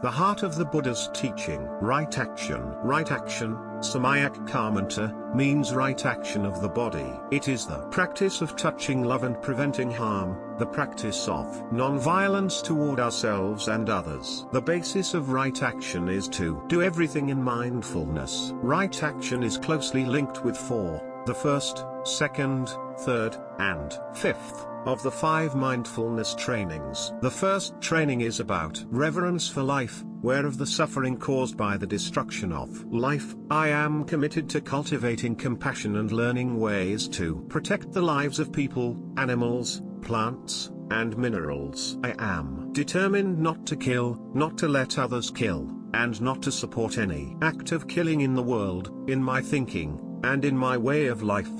The heart of the Buddha's teaching. Right action. Right action, SAMYAK KARMANTA, means right action of the body. It is the practice of touching love and preventing harm, the practice of non-violence toward ourselves and others. The basis of right action is to do everything in mindfulness. Right action is closely linked with four, the first, second, third, and fifth, of the 5 mindfulness trainings. The first training is about reverence for life, where of the suffering caused by the destruction of life. I am committed to cultivating compassion and learning ways to protect the lives of people, animals, plants, and minerals. I am determined not to kill, not to let others kill, and not to support any act of killing in the world, in my thinking, and in my way of life.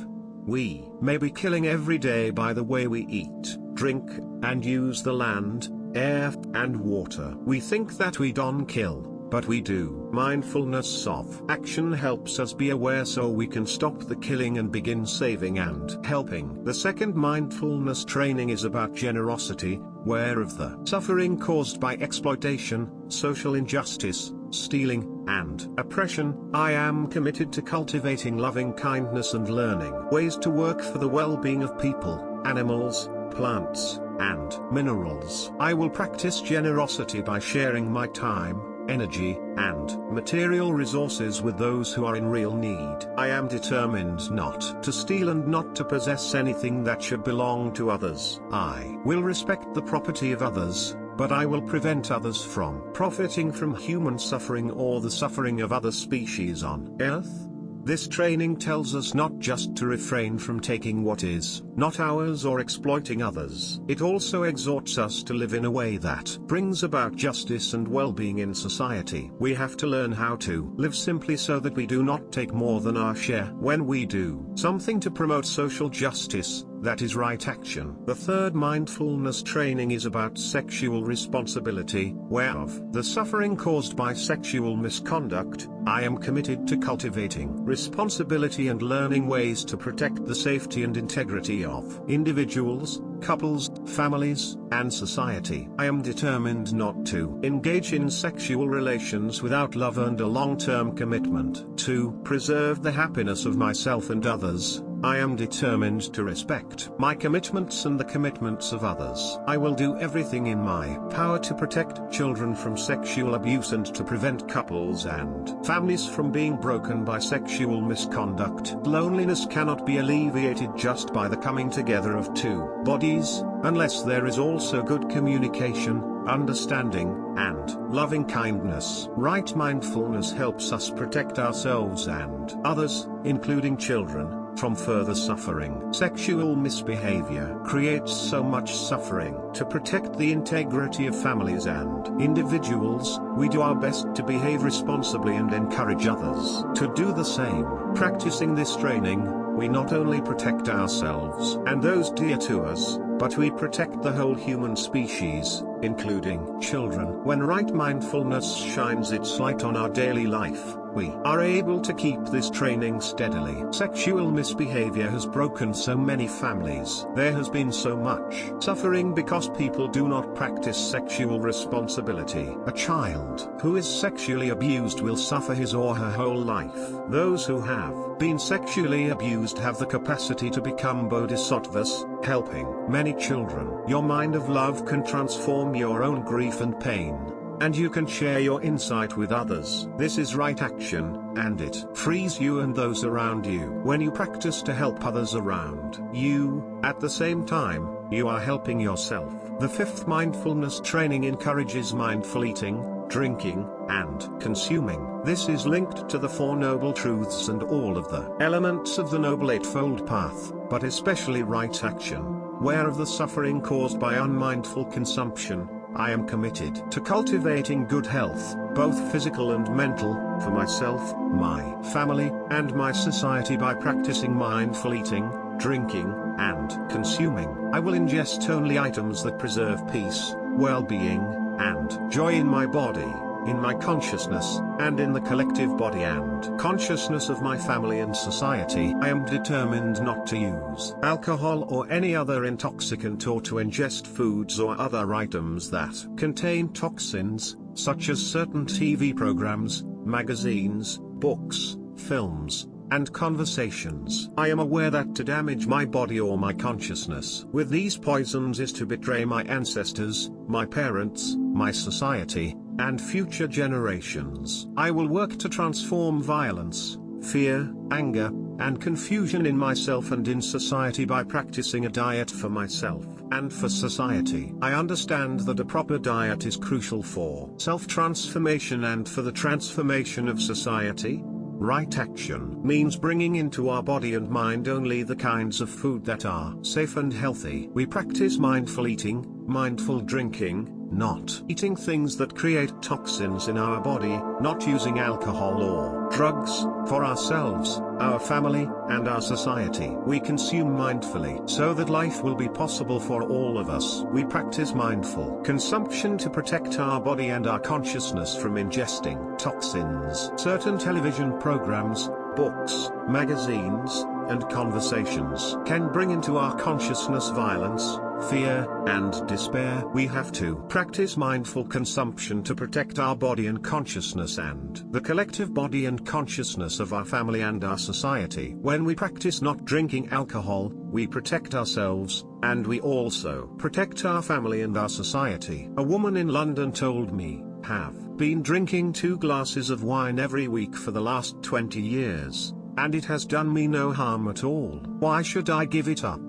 We may be killing every day by the way we eat, drink, and use the land, air, and water. We think that we don't kill, but we do. Mindfulness of action helps us be aware so we can stop the killing and begin saving and helping. The second mindfulness training is about generosity, where of the suffering caused by exploitation, social injustice, stealing, and oppression. I am committed to cultivating loving kindness and learning ways to work for the well-being of people, animals, plants, and minerals. I will practice generosity by sharing my time, energy, and material resources with those who are in real need. I am determined not to steal and not to possess anything that should belong to others. I will respect the property of others, but I will prevent others from profiting from human suffering or the suffering of other species on Earth. This training tells us not just to refrain from taking what is not ours or exploiting others. It also exhorts us to live in a way that brings about justice and well-being in society. We have to learn how to live simply so that we do not take more than our share. When we do something to promote social justice, that is right action. The third mindfulness training is about sexual responsibility, whereof the suffering caused by sexual misconduct. I am committed to cultivating responsibility and learning ways to protect the safety and integrity of individuals, couples, families, and society. I am determined not to engage in sexual relations without love and a long-term commitment. To preserve the happiness of myself and others, I am determined to respect my commitments and the commitments of others. I will do everything in my power to protect children from sexual abuse and to prevent couples and families from being broken by sexual misconduct. Loneliness cannot be alleviated just by the coming together of two bodies, unless there is also good communication, understanding, and loving kindness. Right mindfulness helps us protect ourselves and others, including children, from further suffering. Sexual misbehavior creates so much suffering. To protect the integrity of families and individuals, we do our best to behave responsibly and encourage others to do the same. Practicing this training, we not only protect ourselves and those dear to us, but we protect the whole human species, including children. When right mindfulness shines its light on our daily life, we are able to keep this training steadily. Sexual misbehavior has broken so many families. There has been so much suffering because people do not practice sexual responsibility. A child who is sexually abused will suffer his or her whole life. Those who have been sexually abused have the capacity to become bodhisattvas, helping many children. Your mind of love can transform your own grief and pain, and you can share your insight with others. This is right action, and it frees you and those around you. When you practice to help others around you, at the same time, you are helping yourself. The fifth mindfulness training encourages mindful eating, drinking, and consuming. This is linked to the Four Noble Truths and all of the elements of the Noble Eightfold Path, but especially right action, where of the suffering caused by unmindful consumption. I am committed to cultivating good health, both physical and mental, for myself, my family, and my society by practicing mindful eating, drinking, and consuming. I will ingest only items that preserve peace, well-being, and joy in my body, in my consciousness, and in the collective body and consciousness of my family and society. I am determined not to use alcohol or any other intoxicant or to ingest foods or other items that contain toxins, such as certain TV programs, magazines, books, films, and conversations. I am aware that to damage my body or my consciousness with these poisons is to betray my ancestors, my parents, my society, and future generations. I will work to transform violence, fear, anger, and confusion in myself and in society by practicing a diet for myself and for society. I understand that a proper diet is crucial for self-transformation and for the transformation of society. Right action means bringing into our body and mind only the kinds of food that are safe and healthy. We practice mindful eating, mindful drinking, not eating things that create toxins in our body, not using alcohol or drugs, for ourselves, our family, and our society. We consume mindfully so that life will be possible for all of us. We practice mindful consumption to protect our body and our consciousness from ingesting toxins. Certain television programs, books, magazines, and conversations can bring into our consciousness violence, fear, and despair. We have to practice mindful consumption to protect our body and consciousness and the collective body and consciousness of our family and our society. When we practice not drinking alcohol, we protect ourselves, and we also protect our family and our society. A woman in London told me, have been drinking 2 glasses of wine every week for the last 20 years, and it has done me no harm at all. Why should I give it up?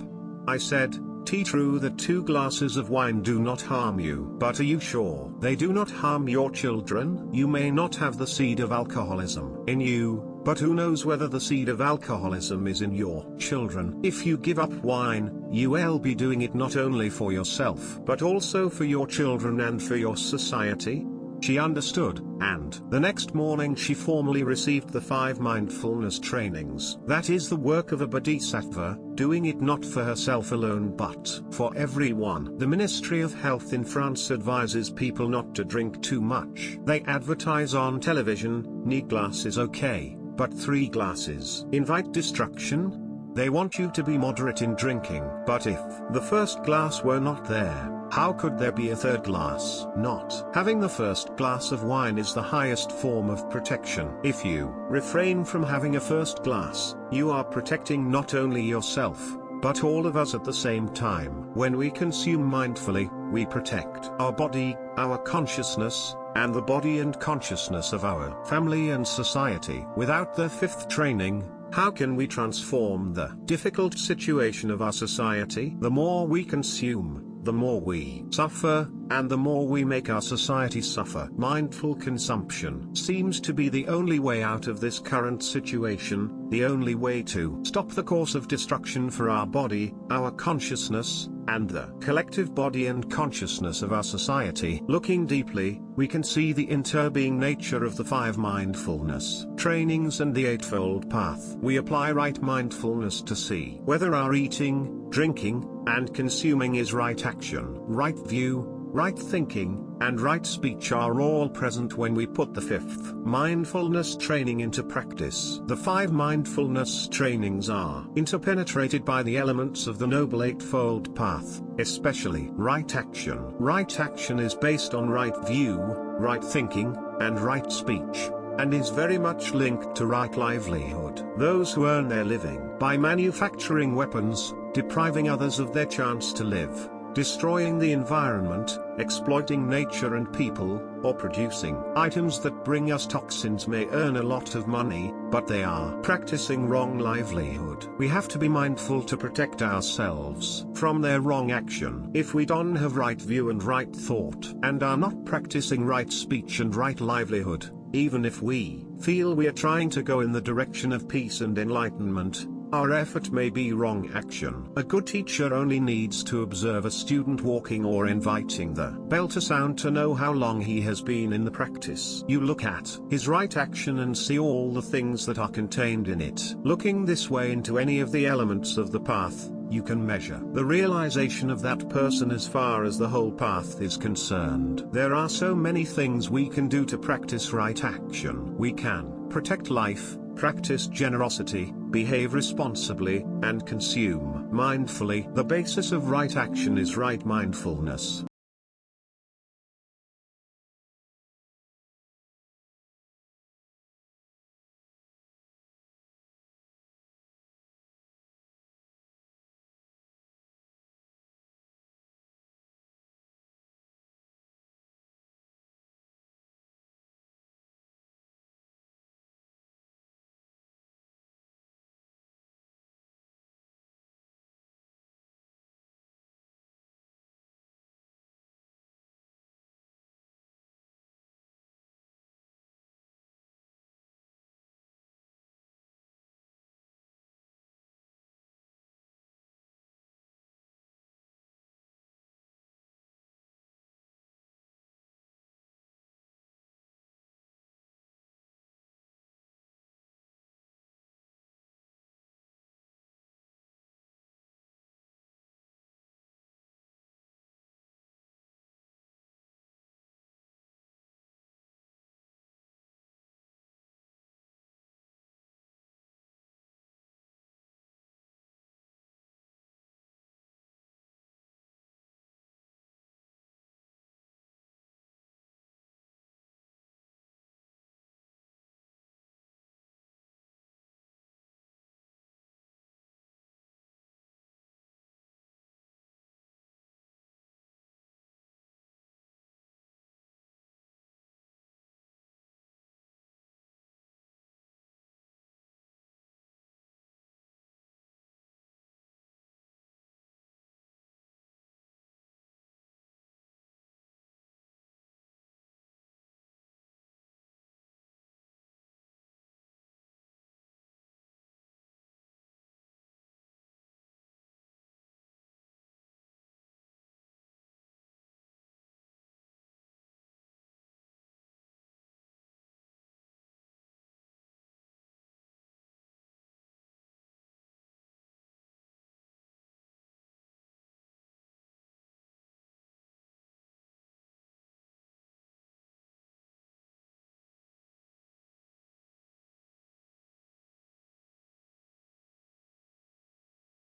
I said, true that 2 glasses of wine do not harm you, but are you sure they do not harm your children? You may not have the seed of alcoholism in you, but who knows whether the seed of alcoholism is in your children. If you give up wine, you will be doing it not only for yourself, but also for your children and for your society. She understood, and the next morning she formally received the 5 mindfulness trainings. That is the work of a bodhisattva, doing it not for herself alone but for everyone. The Ministry of Health in France advises people not to drink too much. They advertise on television, "Knee glass is okay, but 3 glasses invite destruction." They want you to be moderate in drinking. But if the first glass were not there, how could there be a 3rd glass? Not having the first glass of wine is the highest form of protection. If you refrain from having a first glass, you are protecting not only yourself, but all of us at the same time. When we consume mindfully, we protect our body, our consciousness, and the body and consciousness of our family and society. Without the 5th training, how can we transform the difficult situation of our society? The more we consume, the more we suffer, and the more we make our society suffer. Mindful consumption seems to be the only way out of this current situation, the only way to stop the course of destruction for our body, our consciousness, and the collective body and consciousness of our society. Looking deeply, we can see the interbeing nature of the 5 mindfulness trainings and the 8-fold path. We apply right mindfulness to see whether our eating, drinking, and consuming is right action, right view, right thinking, and right speech are all present when we put the 5th mindfulness training into practice. The 5 mindfulness trainings are interpenetrated by the elements of the Noble Eightfold Path, especially right action. Right action is based on right view, right thinking, and right speech, and is very much linked to right livelihood. Those who earn their living by manufacturing weapons, depriving others of their chance to live, destroying the environment, exploiting nature and people, or producing items that bring us toxins may earn a lot of money, but they are practicing wrong livelihood. We have to be mindful to protect ourselves from their wrong action. If we don't have right view and right thought, and are not practicing right speech and right livelihood, even if we feel we are trying to go in the direction of peace and enlightenment, our effort may be wrong action. A good teacher only needs to observe a student walking or inviting the bell to sound to know how long he has been in the practice. You look at his right action and see all the things that are contained in it. Looking this way into any of the elements of the path, you can measure the realization of that person as far as the whole path is concerned. There are so many things we can do to practice right action. We can protect life, practice generosity, behave responsibly, and consume mindfully. The basis of right action is right mindfulness.